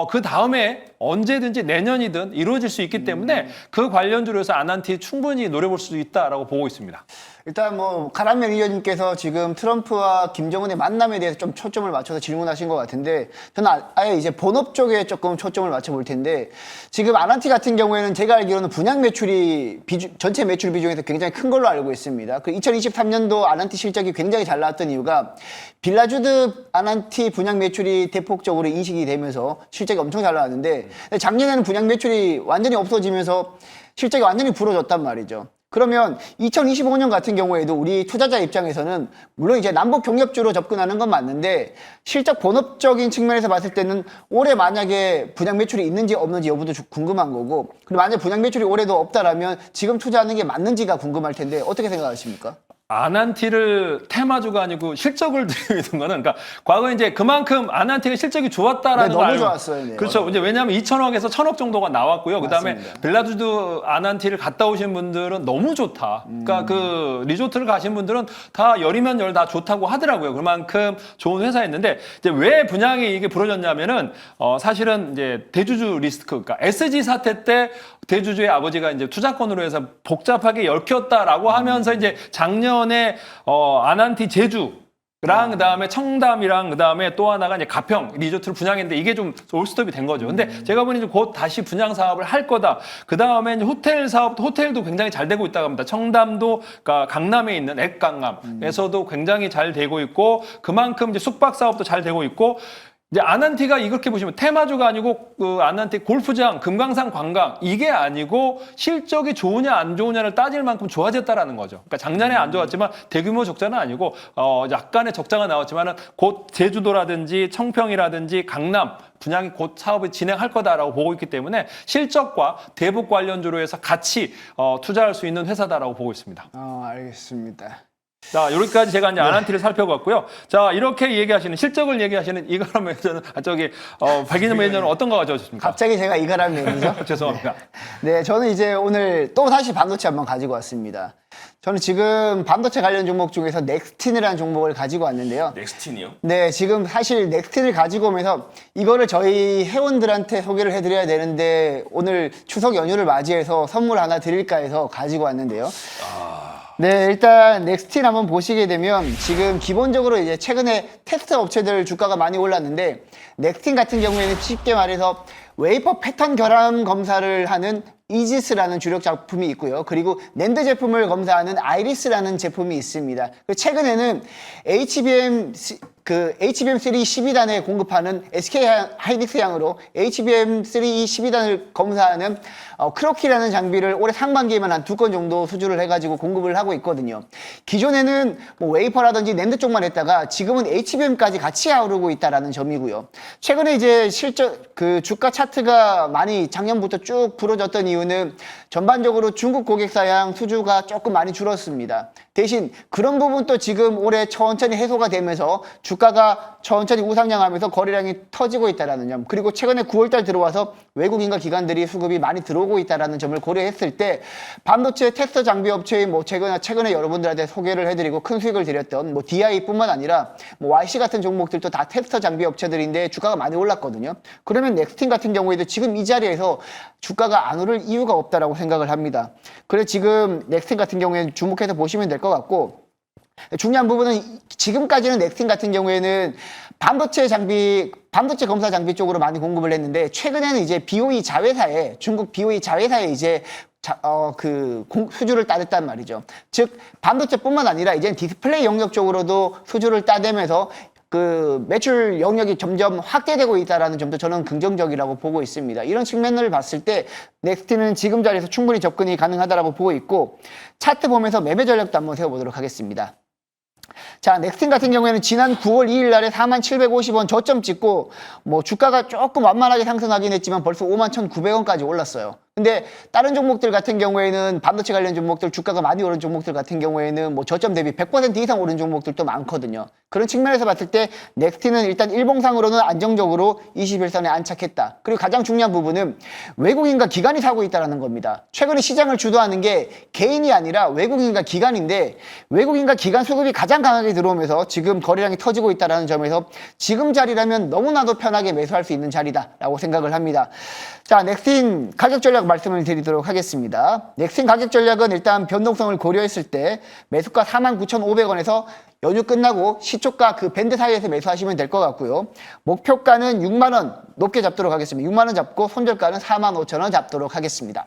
그 다음에 언제든지 내년이든 이루어질 수 있기 때문에 그 관련주로 해서 아난티 충분히 노려볼 수 있다라고 보고 있습니다. 일단 뭐 가람 매니저님께서 지금 트럼프와 김정은의 만남에 대해서 좀 초점을 맞춰서 질문하신 것 같은데 저는 아예 이제 본업 쪽에 조금 초점을 맞춰볼 텐데 지금 아난티 같은 경우에는 제가 알기로는 분양 매출이 전체 매출 비중에서 굉장히 큰 걸로 알고 있습니다. 그 2023년도 아난티 실적이 굉장히 잘 나왔던 이유가 빌라주드 아난티 분양 매출이 대폭적으로 인식이 되면서 실적이 엄청 잘 나왔는데 작년에는 분양 매출이 완전히 없어지면서 실적이 완전히 부러졌단 말이죠. 그러면 2025년 같은 경우에도 우리 투자자 입장에서는 물론 이제 남북 경협주로 접근하는 건 맞는데 실적 본업적인 측면에서 봤을 때는 올해 만약에 분양 매출이 있는지 없는지 여부도 궁금한 거고 그리고 만약 분양 매출이 올해도 없다라면 지금 투자하는 게 맞는지가 궁금할 텐데 어떻게 생각하십니까? 아난티를 테마주가 아니고 실적을 드리는 거는 그러니까 과거에 이제 그만큼 아난티가 실적이 좋았다라는 네, 걸 너무 알고 좋았어요. 네. 그렇죠. 이제 왜냐하면 2천억에서 1,000억 정도가 나왔고요. 그다음에 맞습니다. 빌라주드 아난티를 갔다 오신 분들은 너무 좋다. 그러니까 그 리조트를 가신 분들은 다 열이면 열 다 좋다고 하더라고요. 그만큼 좋은 회사였는데 이제 왜 분양이 이게 부러졌냐면은 사실은 이제 대주주 리스크, 그러니까 SG 사태 때 대주주의 아버지가 이제 투자권으로 해서 복잡하게 얽혔다라고 하면서 이제 작년에 아난티 제주랑 그다음에 청담이랑 그다음에 또 하나가 이제 가평 리조트를 분양했는데 이게 좀 올스톱이 된 거죠. 근데 제가 보니 곧 다시 분양 사업을 할 거다. 그다음에 이제 호텔 사업도 호텔도 굉장히 잘 되고 있다고 합니다. 청담도 그러니까 강남에 있는 엑강남에서도 굉장히 잘 되고 있고 그만큼 이제 숙박 사업도 잘 되고 있고 이제 아난티가 이렇게 보시면 테마주가 아니고 그 아난티 골프장, 금강산 관광 이게 아니고 실적이 좋으냐 안 좋으냐를 따질 만큼 좋아졌다라는 거죠. 그러니까 작년에 안 좋았지만 대규모 적자는 아니고 약간의 적자가 나왔지만은 곧 제주도라든지 청평이라든지 강남 분양이 곧 사업을 진행할 거다라고 보고 있기 때문에 실적과 대북 관련주로 해서 같이 투자할 수 있는 회사다라고 보고 있습니다. 알겠습니다. 자, 여기까지 제가 이제 아난티를 살펴봤고요. 자, 이렇게 얘기하시는, 실적을 얘기하시는 이가람 매니저는, 백인현 매니저는 어떤 거 가져오셨습니까? 갑자기 제가 이가람 매니저? 죄송합니다. 네, 저는 이제 오늘 또 다시 반도체 한번 가지고 왔습니다. 저는 지금 반도체 관련 종목 중에서 넥스틴이라는 종목을 가지고 왔는데요. 넥스틴이요? 네, 지금 사실 넥스틴을 가지고 오면서 이거를 저희 회원들한테 소개를 해드려야 되는데 오늘 추석 연휴를 맞이해서 선물 하나 드릴까 해서 가지고 왔는데요. 네, 일단 넥스틴 한번 보시게 되면 지금 기본적으로 이제 최근에 테스트 업체들 주가가 많이 올랐는데 넥스틴 같은 경우에는 쉽게 말해서 웨이퍼 패턴 결함 검사를 하는 이지스라는 주력 작품이 있고요. 그리고 낸드 제품을 검사하는 아이리스라는 제품이 있습니다. 최근에는 HBM3 12단에 공급하는 SK 하이닉스향으로 HBM3 12단을 검사하는 크로키라는 장비를 올해 상반기에만 한 2건 정도 수주를 해가지고 공급을 하고 있거든요. 기존에는 뭐 웨이퍼라든지 낸드 쪽만 했다가 지금은 HBM까지 같이 아우르고 있다라는 점이고요. 최근에 이제 실적 주가 차트가 많이 작년부터 쭉 부러졌던 이유는 전반적으로 중국 고객사양 수주가 조금 많이 줄었습니다. 대신 그런 부분도 지금 올해 천천히 해소가 되면서 주가가 천천히 우상향하면서 거래량이 터지고 있다는 점, 그리고 최근에 9월달 들어와서 외국인과 기관들이 수급이 많이 들어오고 있다는 점을 고려했을 때 반도체 테스터 장비 업체인 뭐 최근에 여러분들한테 소개를 해드리고 큰 수익을 드렸던 뭐 DI뿐만 아니라 뭐 YC 같은 종목들도 다 테스터 장비 업체들인데 주가가 많이 올랐거든요. 그러면 넥스틴 같은 경우에도 지금 이 자리에서 주가가 안 오를 이유가 없다라고 생각을 합니다. 그래서 지금 넥스틴 같은 경우에는 주목해서 보시면 될 것 같고, 중요한 부분은 지금까지는 넥스틴 같은 경우에는 반도체 검사 장비 쪽으로 많이 공급을 했는데 최근에는 이제 BOE 자회사에 중국 BOE 자회사에 이제 수주를 따냈단 말이죠. 즉 반도체뿐만 아니라 이제 디스플레이 영역 쪽으로도 수주를 따내면서 그 매출 영역이 점점 확대되고 있다라는 점도 저는 긍정적이라고 보고 있습니다. 이런 측면을 봤을 때 넥스틴은 지금 자리에서 충분히 접근이 가능하다라고 보고 있고 차트 보면서 매매 전략도 한번 세워보도록 하겠습니다. 자, 넥스틴 같은 경우에는 지난 9월 2일 날에 41,750원 저점 찍고 뭐 주가가 조금 완만하게 상승하긴 했지만 벌써 51,900원까지 올랐어요. 근데 다른 종목들 같은 경우에는 반도체 관련 종목들 주가가 많이 오른 종목들 같은 경우에는 뭐 저점 대비 100% 이상 오른 종목들도 많거든요. 그런 측면에서 봤을 때 넥스틴은 일단 일봉상으로는 안정적으로 21선에 안착했다. 그리고 가장 중요한 부분은 외국인과 기관이 사고 있다는 겁니다. 최근에 시장을 주도하는 게 개인이 아니라 외국인과 기관인데 외국인과 기관 수급이 가장 강하게 들어오면서 지금 거래량이 터지고 있다는 점에서 지금 자리라면 너무나도 편하게 매수할 수 있는 자리다라고 생각을 합니다. 자, 넥스틴 가격 전략 말씀을 드리도록 하겠습니다. 넥스틴 가격 전략은 일단 변동성을 고려했을 때 매수가 49,500원에서 연휴 끝나고 시초가 그 밴드 사이에서 매수하시면 될 것 같고요. 목표가는 6만 원 높게 잡도록 하겠습니다. 6만 원 잡고 손절가는 45,000원 잡도록 하겠습니다.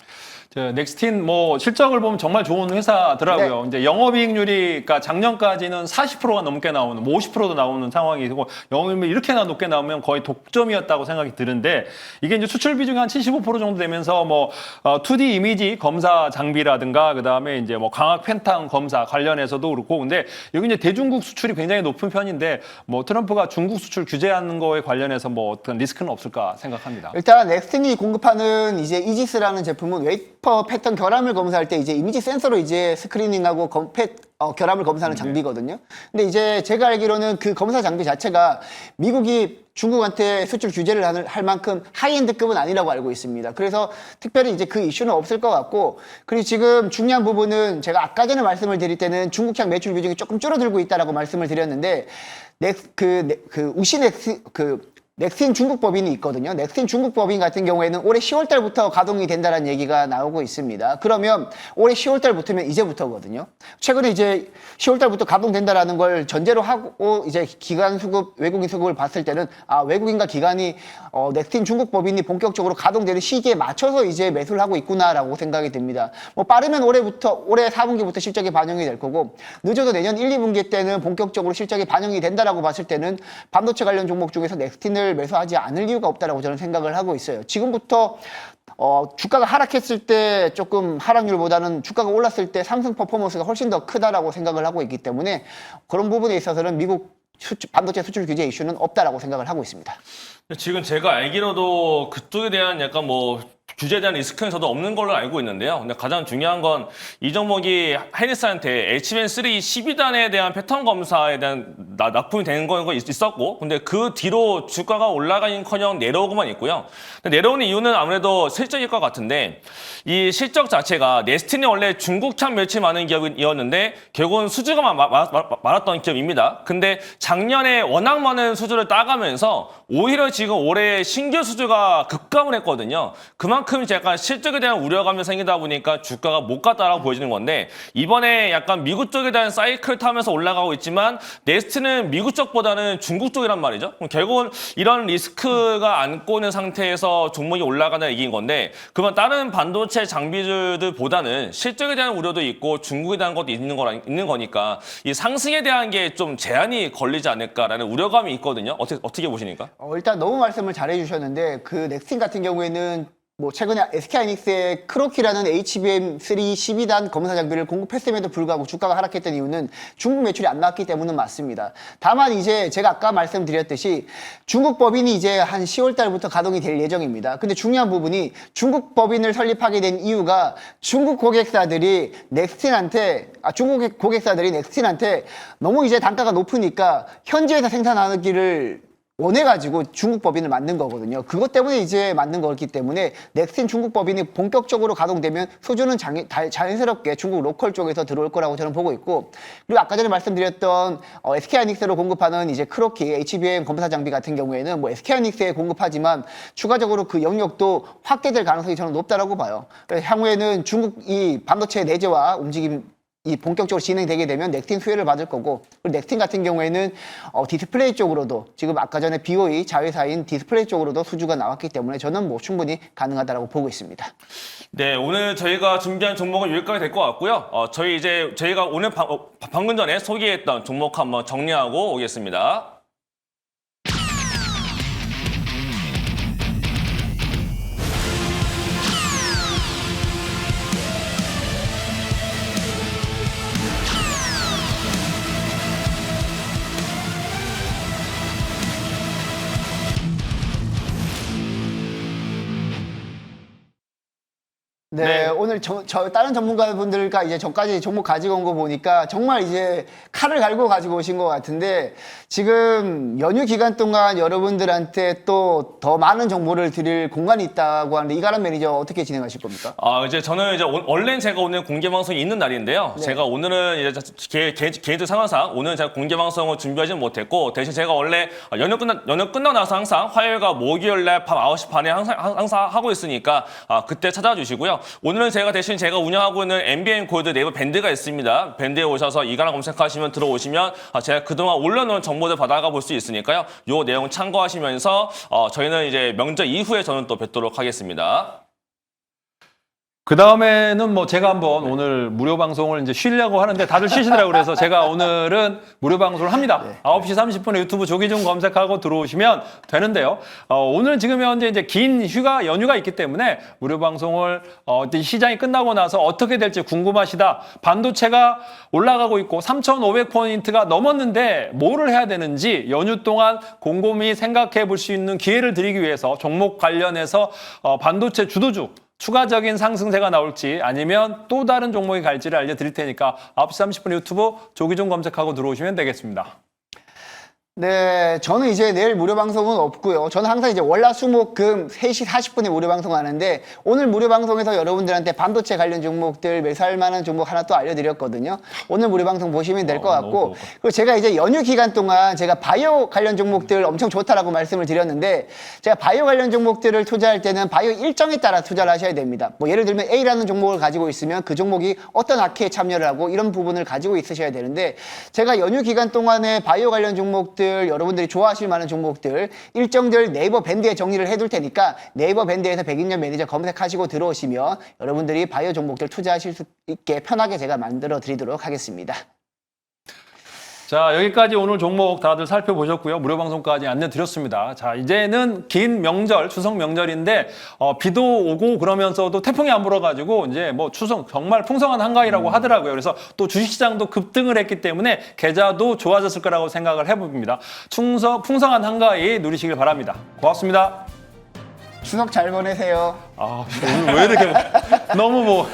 넥스틴 뭐 실적을 보면 정말 좋은 회사더라고요. 네. 이제 영업이익률이 그러니까 작년까지는 40%가 넘게 나오는, 뭐 50%도 나오는 상황이고 영업이익률이 이렇게나 높게 나오면 거의 독점이었다고 생각이 드는데 이게 이제 수출 비중이 한 75% 정도 되면서 뭐 2D 이미지 검사 장비라든가 그다음에 이제 뭐 광학 펜탕 검사 관련해서도 그렇고 근데 여기 이제 대중국 수출이 굉장히 높은 편인데 뭐 트럼프가 중국 수출 규제하는 거에 관련해서 뭐 어떤 리스크는 없을까 생각합니다. 일단 넥스틴이 공급하는 이제 이지스라는 제품은 웨이퍼 패턴 결함을 검사할 때 이제 이미지 센서로 이제 스크리닝하고 결함을 검사하는 장비거든요. 근데 이제 제가 알기로는 그 검사 장비 자체가 미국이 중국한테 수출 규제를 할 만큼 하이엔드급은 아니라고 알고 있습니다. 그래서 특별히 이제 그 이슈는 없을 것 같고 그리고 지금 중요한 부분은 제가 아까 전에 말씀을 드릴 때는 중국향 매출 비중이 조금 줄어들고 있다라고 말씀을 드렸는데 넥스틴 중국 법인이 있거든요. 넥스틴 중국 법인 같은 경우에는 올해 10월 달부터 가동이 된다는 얘기가 나오고 있습니다. 그러면 올해 10월 달부터면 이제부터거든요. 최근에 이제 10월 달부터 가동된다라는 걸 전제로 하고 이제 기관 수급, 외국인 수급을 봤을 때는 외국인과 기관이 넥스틴 중국 법인이 본격적으로 가동되는 시기에 맞춰서 이제 매수를 하고 있구나라고 생각이 듭니다. 뭐 빠르면 올해 4분기부터 실적이 반영이 될 거고 늦어도 내년 1, 2분기 때는 본격적으로 실적이 반영이 된다라고 봤을 때는 반도체 관련 종목 중에서 넥스틴을 매수하지 않을 이유가 없다라고 저는 생각을 하고 있어요. 지금부터 주가가 하락했을 때 조금 하락률보다는 주가가 올랐을 때 상승 퍼포먼스가 훨씬 더 크다라고 생각을 하고 있기 때문에 그런 부분에 있어서는 미국 반도체 수출 규제 이슈는 없다라고 생각을 하고 있습니다. 지금 제가 알기로도 그쪽에 대한 약간 뭐 규제에 대한 리스크는 저도 없는 걸로 알고 있는데요. 근데 가장 중요한 건 이 종목이 하이닉스한테 HBM3 12단에 대한 패턴 검사에 대한 납품이 되는 거 있었고 근데 그 뒤로 주가가 올라가긴커녕 내려오고만 있고요. 근데 내려오는 이유는 아무래도 실적일 것 같은데 이 실적 자체가 넥스틴이 원래 중국향 매출이 많은 기업이었는데 결국은 수주가 많았던 기업입니다. 근데 작년에 워낙 많은 수주를 따가면서 오히려 지금 올해 신규 수주가 급감을 했거든요. 그만큼 이제 약간 실적에 대한 우려감이 생기다 보니까 주가가 못 갔다라고 보여지는 건데 이번에 약간 미국 쪽에 대한 사이클 타면서 올라가고 있지만 넥스트는 미국 쪽보다는 중국 쪽이란 말이죠. 그럼 결국은 이런 리스크가 안고 있는 상태에서 종목이 올라가는 얘기인 건데 그러면 다른 반도체 장비들보다는 실적에 대한 우려도 있고 중국에 대한 것도 있는 거니까 이 상승에 대한 게 좀 제한이 걸리지 않을까라는 우려감이 있거든요. 어떻게 보시니까? 일단 너무 말씀을 잘해 주셨는데 그 넥스틴 같은 경우에는 뭐 최근에 SK하이닉스의 크로키라는 HBM3 12단 검사 장비를 공급했음에도 불구하고 주가가 하락했던 이유는 중국 매출이 안 나왔기 때문은 맞습니다. 다만 이제 제가 아까 말씀드렸듯이 중국 법인이 이제 한 10월 달부터 가동이 될 예정입니다. 근데 중요한 부분이 중국 법인을 설립하게 된 이유가 중국 고객사들이 넥스틴한테 너무 이제 단가가 높으니까 현지에서 생산하기를 원해가지고 중국 법인을 만든 거거든요. 그것 때문에 이제 만든 거기 때문에 넥스틴 중국 법인이 본격적으로 가동되면 수주는 자연스럽게 중국 로컬 쪽에서 들어올 거라고 저는 보고 있고 그리고 아까 전에 말씀드렸던 SK하이닉스로 공급하는 이제 크로키 HBM 검사 장비 같은 경우에는 뭐 SK하이닉스에 공급하지만 추가적으로 그 영역도 확대될 가능성이 저는 높다라고 봐요. 그래서 향후에는 중국이 반도체 내재화 움직임 이 본격적으로 진행되게 되면 넥스틴 수혜를 받을 거고 그리고 넥스틴 같은 경우에는 디스플레이 쪽으로도 지금 아까 전에 BOE 자회사인 디스플레이 쪽으로도 수주가 나왔기 때문에 저는 뭐 충분히 가능하다고 보고 있습니다. 네, 오늘 저희가 준비한 종목은 여기까지 될 것 같고요. 저희가 오늘 방금 전에 소개했던 종목 한번 정리하고 오겠습니다. 네, 오늘 다른 전문가분들과 이제 저까지 종목 가지고 온 거 보니까 정말 이제 칼을 갈고 가지고 오신 것 같은데 지금 연휴 기간 동안 여러분들한테 또 더 많은 정보를 드릴 공간이 있다고 하는데 이가람 매니저 어떻게 진행하실 겁니까? 이제 저는 이제 원래는 제가 오늘 공개 방송이 있는 날인데요. 네. 제가 오늘은 이제 개인적 상황상 오늘 제가 공개 방송을 준비하지는 못했고 대신 제가 원래 연휴 끝나고 나서 항상 화요일과 목요일 날 밤 9시 반에 항상 하고 있으니까 그때 찾아와 주시고요. 오늘은 대신 제가 운영하고 있는 MBN 골드 네이버 밴드가 있습니다. 밴드에 오셔서 이가람 검색하시면 들어오시면 제가 그동안 올려놓은 정보들 받아가 볼 수 있으니까요. 요 내용 참고하시면서 저희는 이제 명절 이후에 저는 또 뵙도록 하겠습니다. 그 다음에는 뭐 제가 한번 오늘 무료 방송을 이제 쉬려고 하는데 다들 쉬시더라고요. 그래서 제가 오늘은 무료 방송을 합니다. 9시 30분에 유튜브 조기종 검색하고 들어오시면 되는데요. 오늘 지금 현재 이제 긴 연휴가 있기 때문에 무료 방송을 시장이 끝나고 나서 어떻게 될지 궁금하시다. 반도체가 올라가고 있고 3,500포인트가 넘었는데 뭐를 해야 되는지 연휴 동안 곰곰이 생각해 볼 수 있는 기회를 드리기 위해서 종목 관련해서 반도체 주도주 추가적인 상승세가 나올지 아니면 또 다른 종목이 갈지를 알려드릴 테니까 9시 30분에 유튜브 조기종 검색하고 들어오시면 되겠습니다. 네, 저는 이제 내일 무료 방송은 없고요. 저는 항상 이제 월화수목금 3시 40분에 무료 방송 하는데 오늘 무료 방송에서 여러분들한테 반도체 관련 종목들 매수할 만한 종목 하나 또 알려드렸거든요. 오늘 무료 방송 보시면 될 것 같고 그리고 제가 이제 연휴 기간 동안 제가 바이오 관련 종목들 엄청 좋다라고 말씀을 드렸는데 제가 바이오 관련 종목들을 투자할 때는 바이오 일정에 따라 투자를 하셔야 됩니다. 뭐 예를 들면 A라는 종목을 가지고 있으면 그 종목이 어떤 학회에 참여를 하고 이런 부분을 가지고 있으셔야 되는데 제가 연휴 기간 동안에 바이오 관련 종목들 여러분들이 좋아하실 만한 종목들 일정들 네이버 밴드에 정리를 해둘 테니까 네이버 밴드에서 백인년 매니저 검색하시고 들어오시면 여러분들이 바이오 종목들 투자하실 수 있게 편하게 제가 만들어 드리도록 하겠습니다. 자, 여기까지 오늘 종목 다들 살펴보셨고요. 무료 방송까지 안내드렸습니다. 자, 이제는 긴 명절, 추석 명절인데 비도 오고 그러면서도 태풍이 안 불어가지고 이제 뭐 추석 정말 풍성한 한가위라고 하더라고요. 그래서 또 주식시장도 급등을 했기 때문에 계좌도 좋아졌을 거라고 생각을 해봅니다. 풍성한 한가위 누리시길 바랍니다. 고맙습니다. 추석 잘 보내세요. 오늘 왜 이렇게 너무